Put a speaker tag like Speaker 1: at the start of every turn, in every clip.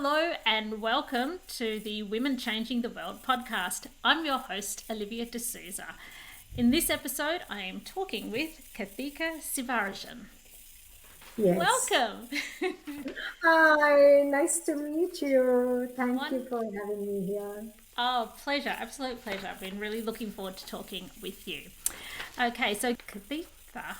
Speaker 1: Hello and welcome to the Women Changing the World podcast. I'm your host, Olivia D'Souza. In this episode, I am talking with Karthika Sivarajan.
Speaker 2: Yes.
Speaker 1: Welcome.
Speaker 2: Hi, nice to meet you. Thank you for having me here.
Speaker 1: Oh, pleasure, absolute pleasure. I've been really looking forward to talking with you. Okay, so Karthika,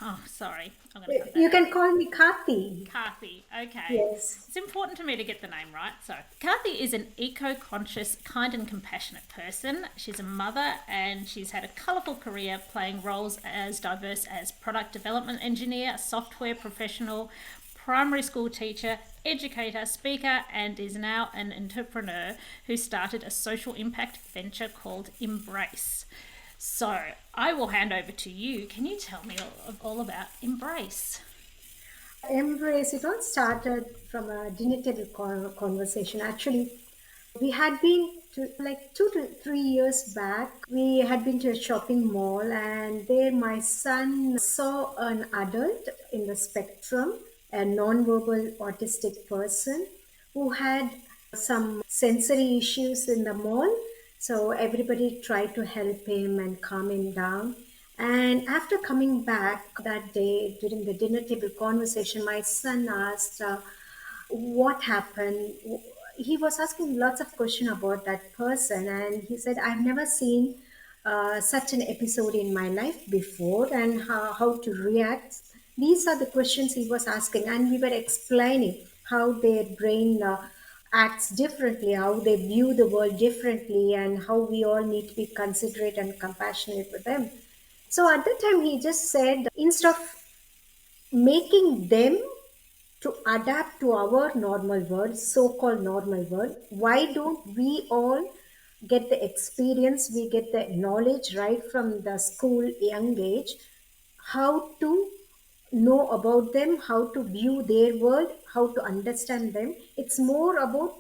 Speaker 1: oh, sorry, I'm going to cut that
Speaker 2: You
Speaker 1: out.
Speaker 2: can call me Kathy.
Speaker 1: Kathy, okay.
Speaker 2: Yes.
Speaker 1: It's important to me to get the name right. So, Kathy is an eco conscious, kind, and compassionate person. She's a mother and she's had a colourful career playing roles as diverse as product development engineer, software professional, primary school teacher, educator, speaker, and is now an entrepreneur who started a social impact venture called Embrace. So, I will hand over to you. Can you tell me all about Embrace?
Speaker 2: Embrace, it all started from a dinner table conversation. Actually, we had been to like 2 to 3 years back. We had been to a shopping mall, and there my son saw an adult in the spectrum, a non-verbal autistic person who had some sensory issues in the mall. So everybody tried to help him and calm him down. And after coming back that day during the dinner table conversation, my son asked, what happened. He was asking lots of questions about that person, and he said, I've never seen such an episode in my life before, and how to react. These are the questions he was asking, and we were explaining how their brain acts differently, how they view the world differently, and how we all need to be considerate and compassionate with them. So at that time, he just said, instead of making them to adapt to our normal world, so called normal world, why don't we all get the experience, we get the knowledge right from the school young age, how to know about them, how to view their world, how to understand them. It's more about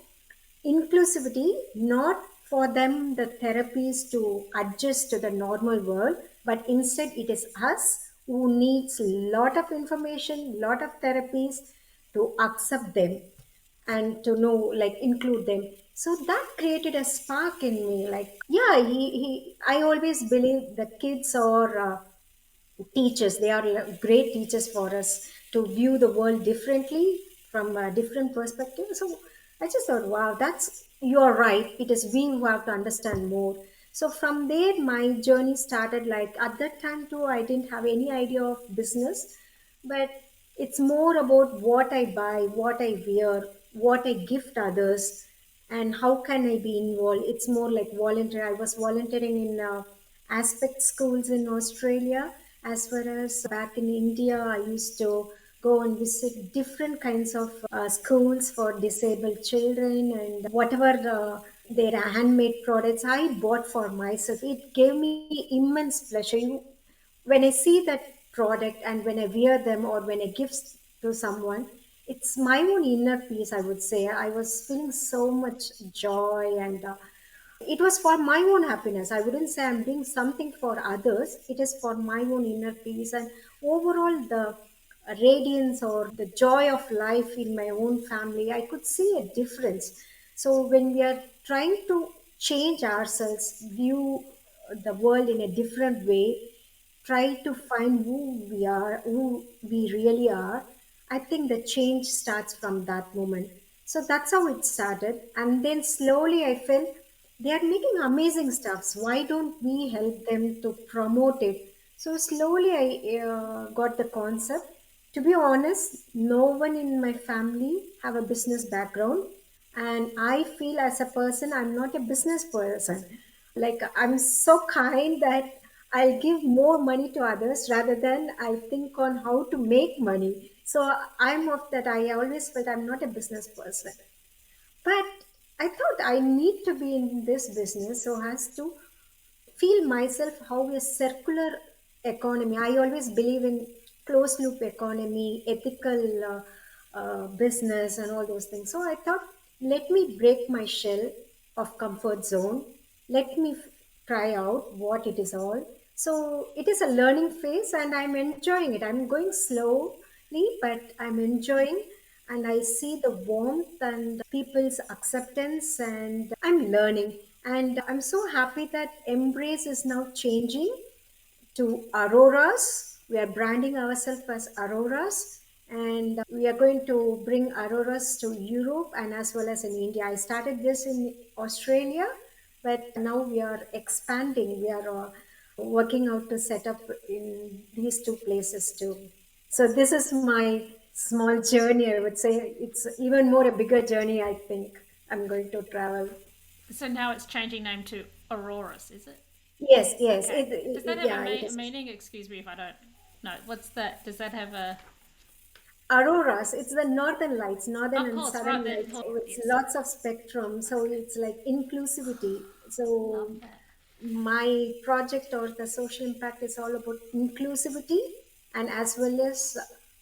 Speaker 2: inclusivity, not for them the therapies to adjust to the normal world, but instead it is us who needs lot of information, lot of therapies to accept them and to know, like, include them. So that created a spark in me, like, yeah, he I always believe the kids are teachers. They are great teachers for us to view the world differently from a different perspective. So I just thought, wow, that's, you're right, it is we who have to understand more. So from there my journey started. Like, at that time too, I didn't have any idea of business, but it's more about what I buy, what I wear, what I gift others, and how can I be involved. It's more like volunteer. I was volunteering in aspect schools in Australia, as well as back in India. I used to go and visit different kinds of schools for disabled children, and whatever their handmade products I bought for myself, it gave me immense pleasure. When I see that product and when I wear them or when I give to someone, it's my own inner peace, I would say. I was feeling so much joy, and it was for my own happiness. I wouldn't say I'm doing something for others. It is for my own inner peace and overall the radiance or the joy of life in my own family. I could see a difference. So when we are trying to change ourselves, view the world in a different way, try to find who we are, who we really are, I think the change starts from that moment. So that's how it started. And then slowly I felt they are making amazing stuffs. Why don't we help them to promote it? So slowly I got the concept. To be honest, no one in my family have a business background, and I feel as a person I'm not a business person. Like, I'm so kind that I'll give more money to others rather than I think on how to make money. So I'm of that. I always felt I'm not a business person. But I thought I need to be in this business so as to feel myself how a circular economy. I always believe in closed loop economy, ethical business, and all those things. So I thought, let me break my shell of comfort zone. Let me try out what it is all. So it is a learning phase, and I'm enjoying it. I'm going slowly, but I'm enjoying. and I see the warmth and people's acceptance, and I'm learning. And I'm so happy that Embrace is now changing to Auroras. We are branding ourselves as Auroras, and we are going to bring Auroras to Europe and as well as in India. I started this in Australia, but now we are expanding. We are working out to set up in these two places too. So this is my small journey. I would say it's even more a bigger journey. I think I'm going to travel.
Speaker 1: So now it's changing name to Auroras, is it?
Speaker 2: Yes, yes.
Speaker 1: Okay. Does that have a
Speaker 2: Yeah, it is.
Speaker 1: meaning? Excuse me if I don't know. What's that? Does that have a.
Speaker 2: Auroras, it's the northern lights, northern
Speaker 1: Of
Speaker 2: and
Speaker 1: course, right
Speaker 2: southern
Speaker 1: then.
Speaker 2: lights. It's
Speaker 1: Yes.
Speaker 2: lots of spectrum. So it's like inclusivity.
Speaker 1: Love
Speaker 2: So
Speaker 1: that.
Speaker 2: my project or the social impact is all about inclusivity and as well as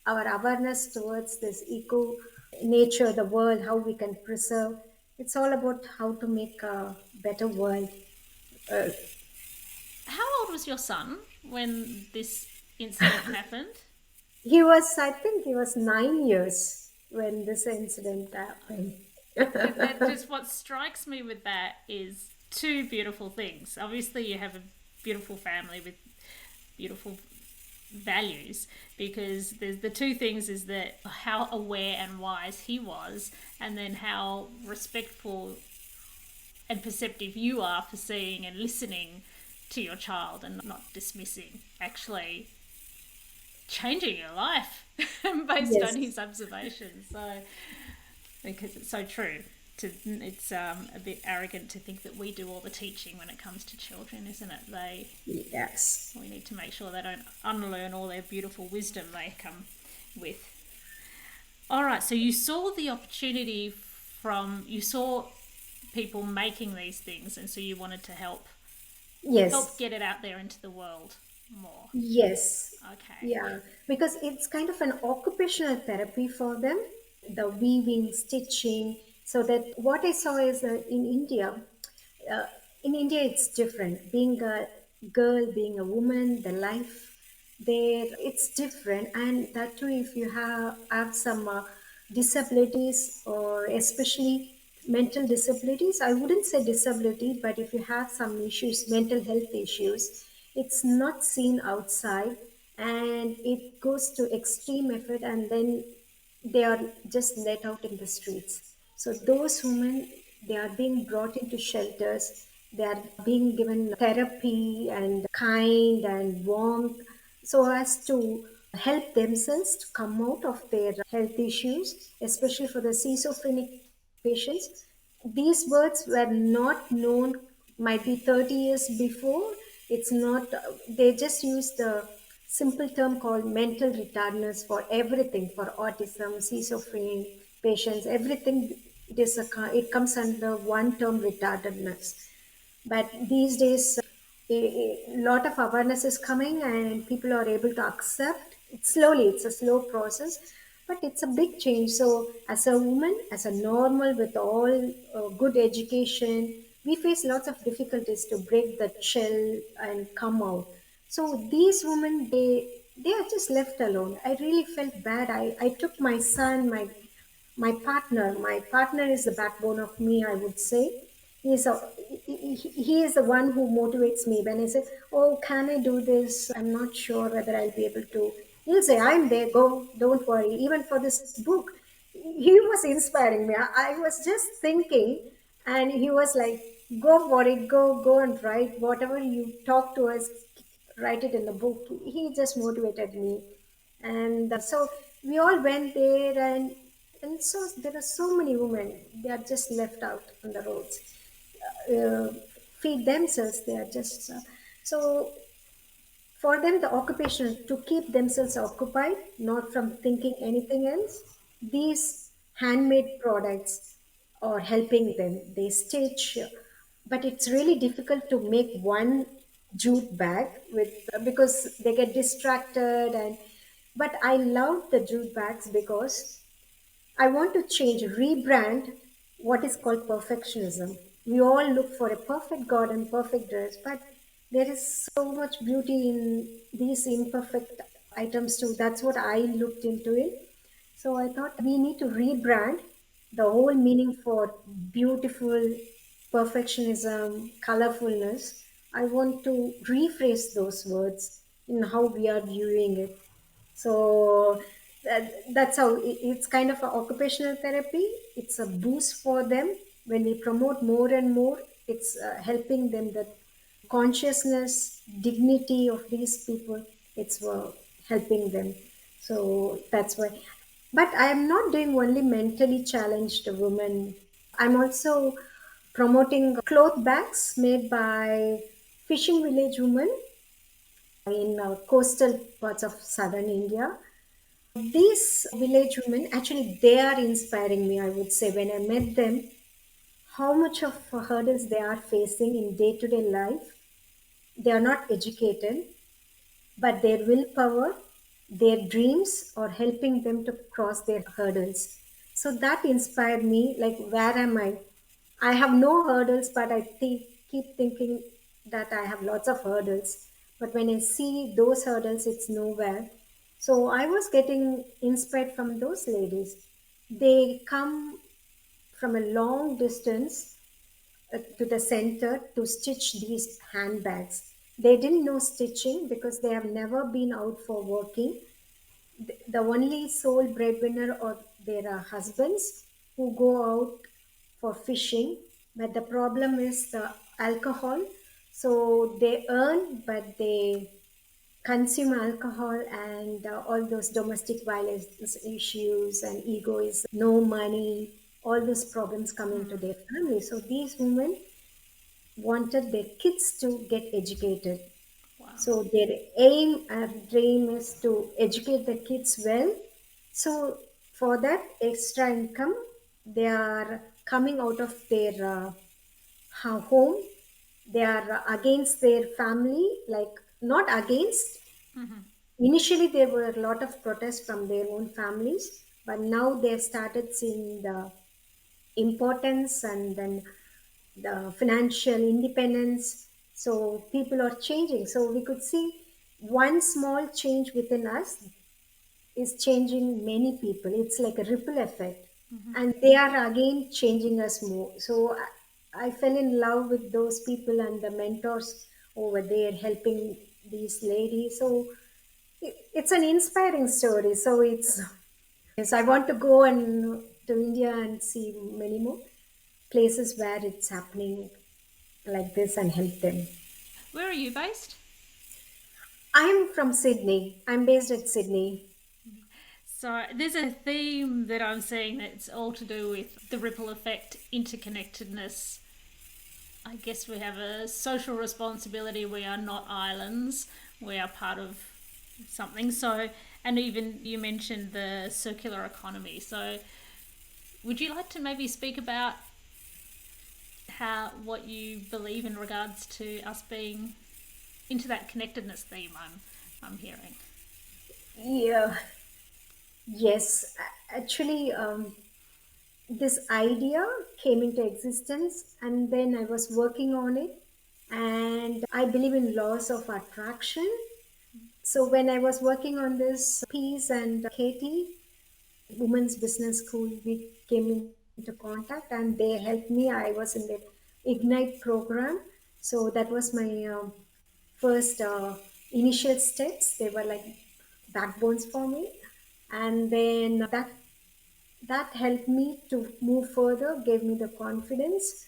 Speaker 2: our awareness towards this eco nature, the world, how we can preserve. It's all about how to make a better world. Uh,
Speaker 1: How old was your son when this incident happened?
Speaker 2: I think he was 9 years when this incident happened.
Speaker 1: That just what strikes me with that is two beautiful things. Obviously, you have a beautiful family with beautiful values, because there's the two things is that how aware and wise he was, and then how respectful and perceptive you are for seeing and listening to your child and not dismissing, actually changing your life based on
Speaker 2: Yes.
Speaker 1: his observations. So, because it's so true. It's a bit arrogant to think that we do all the teaching when it comes to children, isn't it?
Speaker 2: Yes.
Speaker 1: We need to make sure they don't unlearn all their beautiful wisdom they come with. All right, so you saw the opportunity you saw people making these things, and so you wanted to help
Speaker 2: Yes.
Speaker 1: get it out there into the world more.
Speaker 2: Yes.
Speaker 1: Okay.
Speaker 2: Yeah. Because it's kind of an occupational therapy for them, the weaving, stitching. So that what I saw is uh, in India, it's different. Being a girl, being a woman, the life there, it's different. And that too, if you have some disabilities or especially mental disabilities, I wouldn't say disability, but if you have some issues, mental health issues, it's not seen outside and it goes to extreme effort and then they are just let out in the streets. So those women, they are being brought into shelters. They are being given therapy and kind and warmth so as to help themselves to come out of their health issues, especially for the schizophrenic patients. These words were not known, might be 30 years before. It's not, they just use the simple term called mental retardness for everything, for autism, schizophrenia patients, everything. It comes under one term, retardedness. But these days, a lot of awareness is coming and people are able to accept it slowly. It's a slow process, but it's a big change. So, as a woman, as a normal with all good education, we face lots of difficulties to break the shell and come out. So, these women, they are just left alone. I really felt bad. I took my son, my partner. My partner is the backbone of me, I would say. He's a, he is the one who motivates me. When I say, oh, can I do this? I'm not sure whether I'll be able to. He'll say, I'm there, go, don't worry. Even for this book, he was inspiring me. I was just thinking, and he was like, go for it, go and write. Whatever you talk to us, write it in the book. He just motivated me. And so we all went there, and so there are so many women, they are just left out on the roads, uh, feed themselves. They are just so for them the occupation to keep themselves occupied, not from thinking anything else. These handmade products are helping them. They stitch, but it's really difficult to make one jute bag with because they get distracted. And but I love the jute bags because I want to change, rebrand what is called perfectionism. We all look for a perfect garden, perfect dress, but there is so much beauty in these imperfect items too. That's what I looked into it. So I thought we need to rebrand the whole meaning for beautiful, perfectionism, colorfulness. I want to rephrase those words in how we are viewing it. So that's how it's kind of an occupational therapy. It's a boost for them. When we promote more and more, it's helping them that consciousness, dignity of these people, it's helping them. So that's why. But I am not doing only mentally challenged women. I'm also promoting cloth bags made by fishing village women in coastal parts of southern India. These village women, actually, they are inspiring me, I would say, when I met them, how much of hurdles they are facing in day to day life. They are not educated, but their willpower, their dreams are helping them to cross their hurdles. So that inspired me. Like, where am I? I have no hurdles, but keep thinking that I have lots of hurdles. But when I see those hurdles, it's nowhere. So I was getting inspired from those ladies. They come from a long distance to the center to stitch these handbags. They didn't know stitching because they have never been out for working. The only sole breadwinner or their husbands who go out for fishing. But the problem is the alcohol. So they earn, but they consume alcohol and all those domestic violence issues and egoism, no money, all those problems coming to their family. So these women wanted their kids to get educated.
Speaker 1: Wow.
Speaker 2: So their aim and dream is to educate the kids well. So for that extra income, they are coming out of their home. They are against their family, like not against. Initially, there were a lot of protests from their own families, but now they've started seeing the importance and then the financial independence. So people are changing. So we could see one small change within us is changing many people. It's like a ripple effect. And they are again changing us more. So I fell in love with those people and the mentors over there helping these ladies. So it's an inspiring story. So it's yes, I want to go and to India and see many more places where it's happening like this and help them.
Speaker 1: Where are you based?
Speaker 2: I'm from Sydney. I'm based at Sydney.
Speaker 1: So there's a theme that I'm seeing that's all to do with the ripple effect, interconnectedness. I guess we have a social responsibility. We are not islands. We are part of something. So, and even you mentioned the circular economy. So, would you like to maybe speak about how what you believe in regards to us being into that connectedness theme? I'm hearing.
Speaker 2: Yeah. Yes. Actually, this idea came into existence, and then I was working on it. And I believe in laws of attraction. So when I was working on this piece and Katie, Women's Business School, we came into contact and they helped me. I was in the Ignite program. So that was my first initial steps. They were like backbones for me. And then that helped me to move further, gave me the confidence.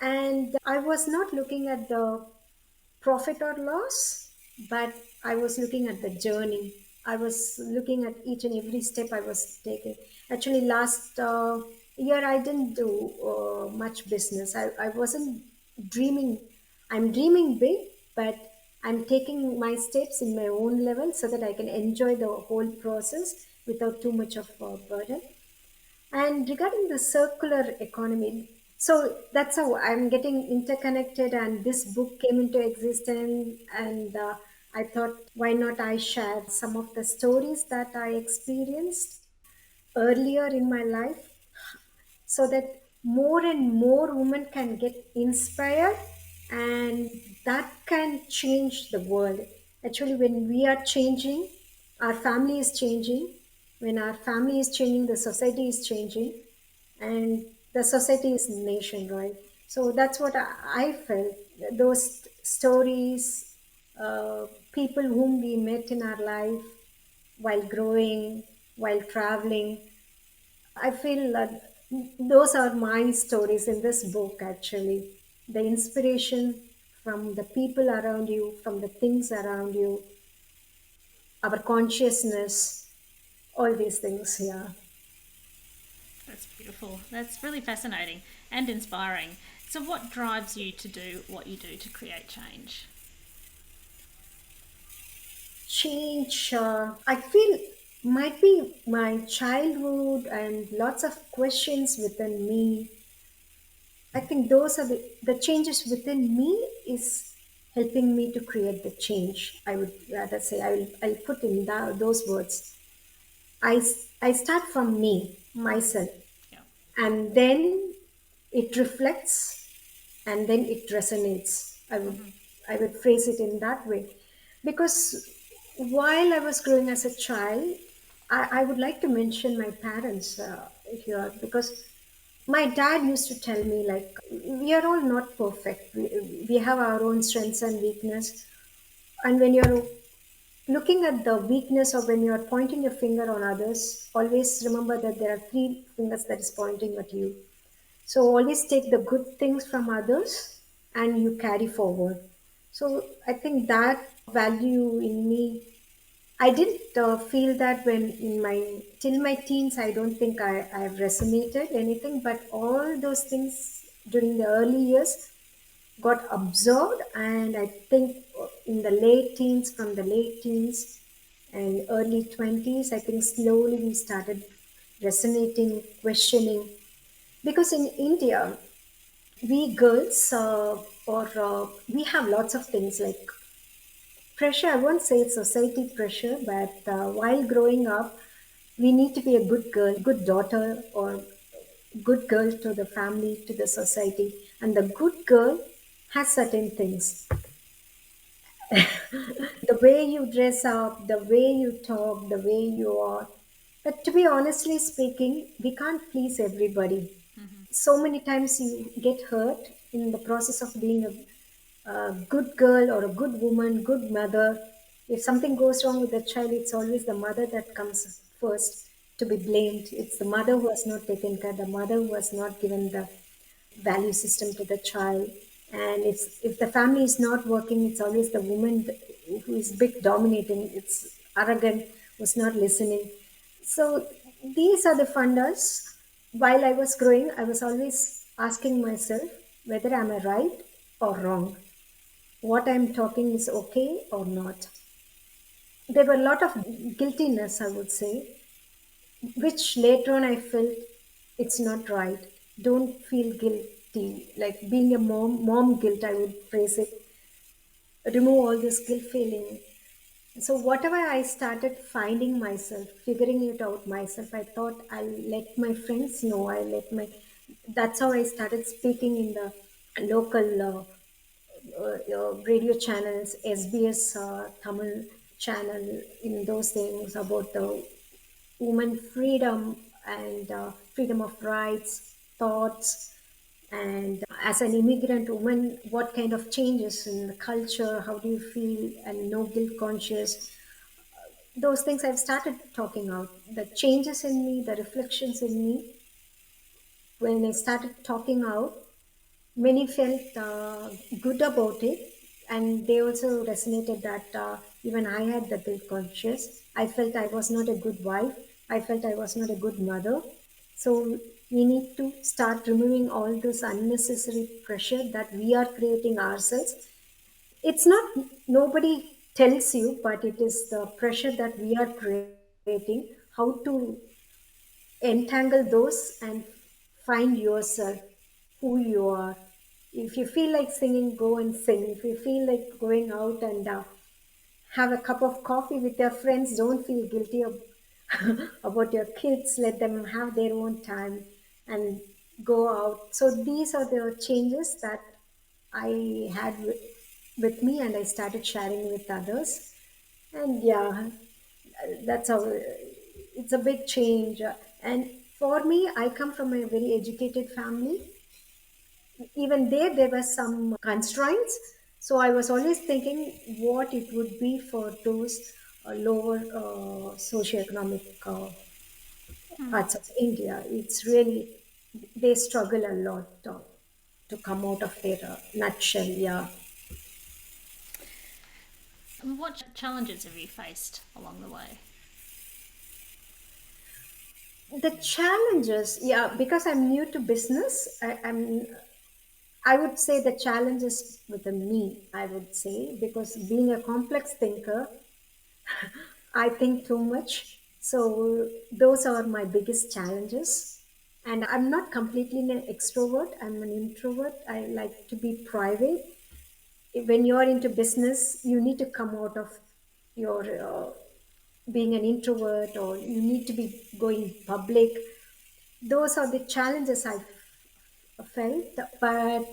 Speaker 2: And I was not looking at the profit or loss, but I was looking at the journey. I was looking at each and every step I was taking. Actually, last year I didn't do much business. I wasn't dreaming. I'm dreaming big, but I'm taking my steps in my own level so that I can enjoy the whole process without too much of a burden. And regarding the circular economy, so that's how I'm getting interconnected, and this book came into existence. And I thought, why not I share some of the stories that I experienced earlier in my life so that more and more women can get inspired and that can change the world. Actually, when we are changing, our family is changing. When our family is changing, the society is changing, and the society is nation, right? So that's what I felt. Those stories, people whom we met in our life while growing, while traveling, I feel that those are my stories in this book actually. The inspiration from the people around you, from the things around you, our consciousness, all these things, yeah.
Speaker 1: That's beautiful. That's really fascinating and inspiring. So, what drives you to do what you do to create change?
Speaker 2: Change, I feel, might be my childhood and lots of questions within me. I think those are the changes within me is helping me to create the change. I would rather say, I'll put in those words. I start from me, myself,
Speaker 1: Yeah.
Speaker 2: and then it reflects and then it resonates. I would phrase it in that way. Because while I was growing as a child, I would like to mention my parents here, because my dad used to tell me, like, we are all not perfect. We have our own strengths and weakness. And when you're looking at the weakness, or when you're pointing your finger on others, always remember that there are three fingers that is pointing at you. So always take the good things from others and you carry forward. So I think that value in me, I didn't feel that when in my till my teens. I don't think I've resonated anything, but all those things during the early years got observed, and I think in the late teens, from the late teens and early 20s, I think slowly we started resonating, questioning, because in India, we girls, we have lots of things like pressure. I won't say it's society pressure, but while growing up, we need to be a good girl, good daughter, or good girl to the family, to the society. And the good girl has certain things. The way you dress up, the way you talk, the way you are. But to be honestly speaking, we can't please everybody. So many times you get hurt in the process of being a good girl or a good woman, good mother. If something goes wrong with the child, it's always the mother that comes first to be blamed. It's the mother who has not taken care, the mother who has not given the value system to the child. And if the family is not working, it's always the woman who is bit dominating. It's arrogant, who's not listening. So these are the fundas. While I was growing, I was always asking myself whether am I right or wrong. What I'm talking is okay or not. There were a lot of guiltiness, I would say, which later on I felt it's not right. Don't feel guilty. Like being a mom guilt, I would phrase it. Remove all this guilt feeling. So whatever I started finding myself, figuring it out myself, I thought I'll let my friends know. I let my. That's how I started speaking in the local radio channels, SBS Tamil channel, in those things about the woman freedom and freedom of rights, thoughts, and as an immigrant woman, what kind of changes in the culture, how do you feel, and no guilt conscious. Those things I've started talking out. The changes in me, the reflections in me, when I started talking out, many felt good about it, and they also resonated that even I had the guilt conscious. I felt I was not a good wife. I felt I was not a good mother. So we need to start removing all this unnecessary pressure that we are creating ourselves. It's not nobody tells you, but it is the pressure that we are creating. How to entangle those and find yourself, who you are. If you feel like singing, go and sing. If you feel like going out and have a cup of coffee with your friends, don't feel guilty about your kids. Let them have their own time and go out. So these are the changes that I had with me, and I started sharing with others. And yeah, that's how. it's a big change. And for me, I come from a very educated family. Even there were some constraints. So I was always thinking what it would be for those lower socioeconomic parts of India. It's really, they struggle a lot to come out of their nutshell. Yeah.
Speaker 1: And what challenges have you faced along the way?
Speaker 2: The challenges, yeah, because I'm new to business, I would say the challenge is with me, I would say, because being a complex thinker, I think too much. So those are my biggest challenges. And I'm not completely an extrovert. I'm an introvert. I like to be private. When you're into business, you need to come out of your being an introvert, or you need to be going public. Those are the challenges I felt, but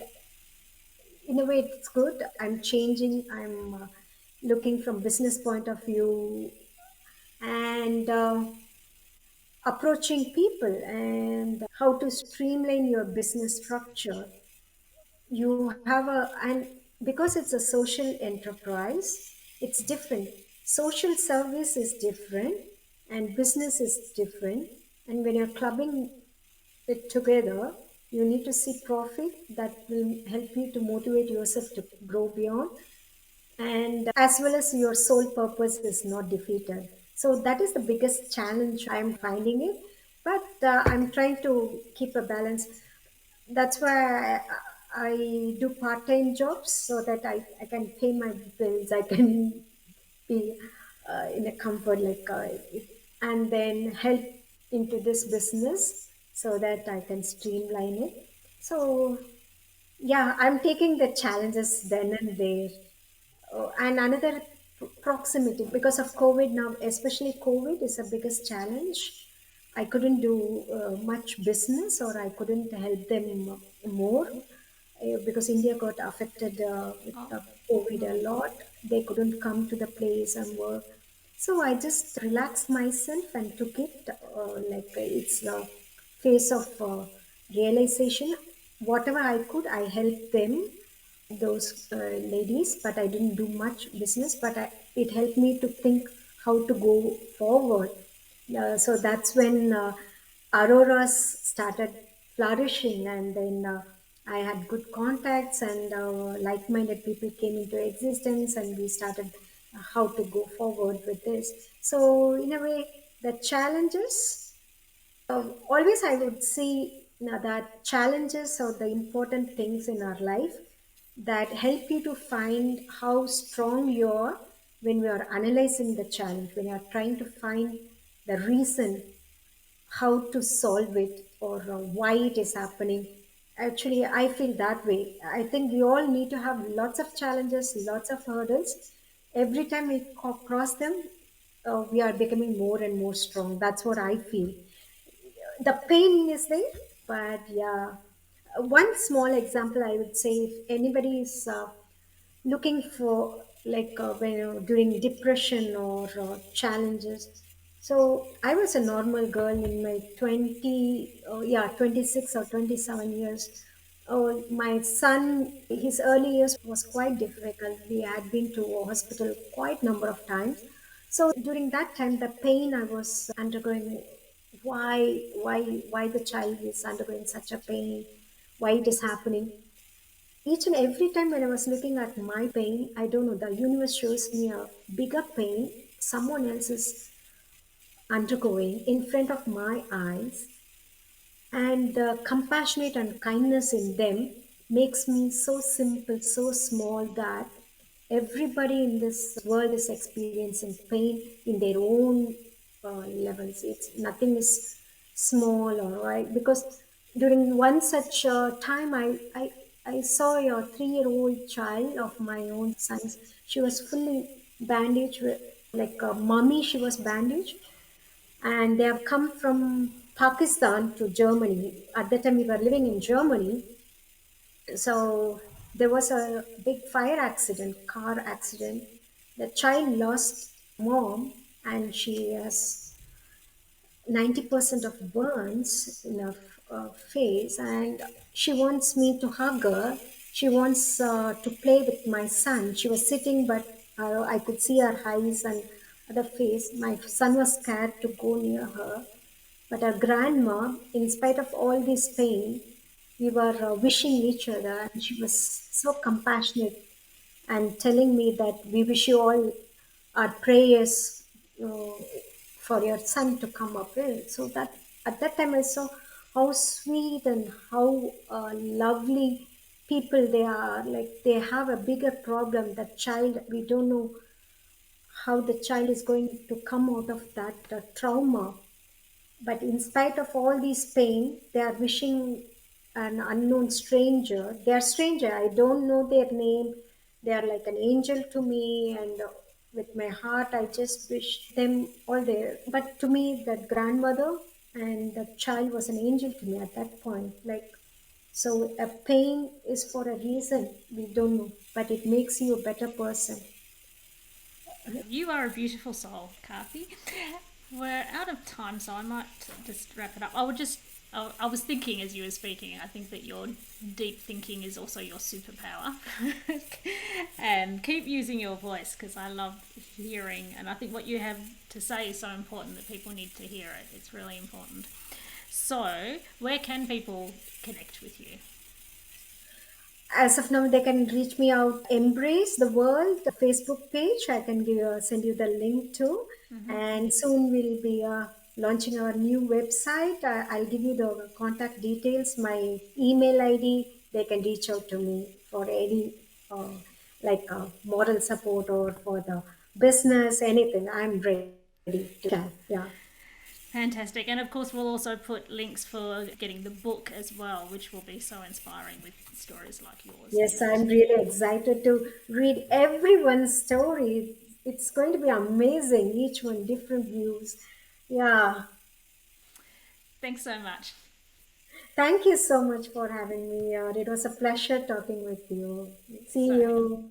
Speaker 2: in a way it's good. I'm changing. I'm looking from business point of view, and approaching people and how to streamline your business structure. You have a, and because it's a social enterprise, it's different. Social service is different, and business is different. And when you're clubbing it together, you need to see profit that will help you to motivate yourself to grow beyond, and as well as your sole purpose is not defeated. So that is the biggest challenge I'm finding it, but I'm trying to keep a balance. That's why I do part-time jobs so that I can pay my bills. I can be in a comfort, like and then help into this business so that I can streamline it. So yeah, I'm taking the challenges then and there. And another, proximity, because of COVID now, especially COVID is the biggest challenge. I couldn't do much business, or I couldn't help them more because India got affected with
Speaker 1: Oh,
Speaker 2: the COVID a lot. They couldn't come to the place and work. So I just relaxed myself and took it like it's a phase of realization. Whatever I could, I helped them, those ladies, but I didn't do much business. But it helped me to think how to go forward. So that's when Auroras started flourishing, and then I had good contacts, and like-minded people came into existence, and we started how to go forward with this. So in a way, the challenges, always I would see that challenges are the important things in our life that help you to find how strong you are when we are analyzing the challenge, when you are trying to find the reason how to solve it, or why it is happening. Actually, I feel that way. I think we all need to have lots of challenges, lots of hurdles. Every time we cross them, we are becoming more and more strong. That's what I feel. The pain is there, but yeah. One small example I would say, if anybody is looking for, like when during depression or challenges. So I was a normal girl in my 26 or 27 years. Oh, my son, his early years was quite difficult. We had been to a hospital quite number of times. So during that time, the pain I was undergoing, why the child is undergoing such a pain, why it is happening. Each and every time when I was looking at my pain, I don't know, the universe shows me a bigger pain someone else is undergoing in front of my eyes, and the compassionate and kindness in them makes me so simple, so small, that everybody in this world is experiencing pain in their own levels. It's nothing is small or right, because during one such time, I saw a 3-year-old child of my own son's. She was fully bandaged, like a mummy. She was bandaged, and they have come from Pakistan to Germany. At that time, we were living in Germany. So there was a big fire accident, car accident. The child lost mom, and she has 90% of burns in her face, and she wants me to hug her. She wants to play with my son. She was sitting, but I could see her eyes and the face. My son was scared to go near her. But our grandma, in spite of all this pain, we were wishing each other, and she was so compassionate and telling me that we wish you all our prayers uh, for your son to come up well. So that at that time I saw how sweet and how lovely people they are. Like they have a bigger problem. That child, we don't know how the child is going to come out of that trauma, but in spite of all this pain, they are wishing an unknown stranger. They are stranger. I don't know their name. They are like an angel to me, and with my heart, I just wish them all there. But to me, that grandmother and that child was an angel to me at that point. Like, so a pain is for a reason. We don't know, but it makes you a better person.
Speaker 1: You are a beautiful soul, Kathy. We're out of time, so I might just wrap it up. I was thinking as you were speaking, I think that your deep thinking is also your superpower. And keep using your voice because I love hearing, and I think what you have to say is so important that people need to hear it. It's really important. So, where can people connect with you?
Speaker 2: As of now, they can reach me out Embrace the World, the Facebook page. I can send you the link to. And soon we'll be launching our new website. I'll give you the contact details, my email ID. They can reach out to me for any uh, moral support or for the business, anything. I'm ready to chat. Yeah.
Speaker 1: Fantastic. And of course, we'll also put links for getting the book as well, which will be so inspiring with stories like yours in
Speaker 2: Yes,
Speaker 1: it.
Speaker 2: I'm really excited to read everyone's story. It's going to be amazing, each one different views. Yeah,
Speaker 1: Thanks so much.
Speaker 2: thank you so much for having me here. It was a pleasure talking with you. See
Speaker 1: So
Speaker 2: you.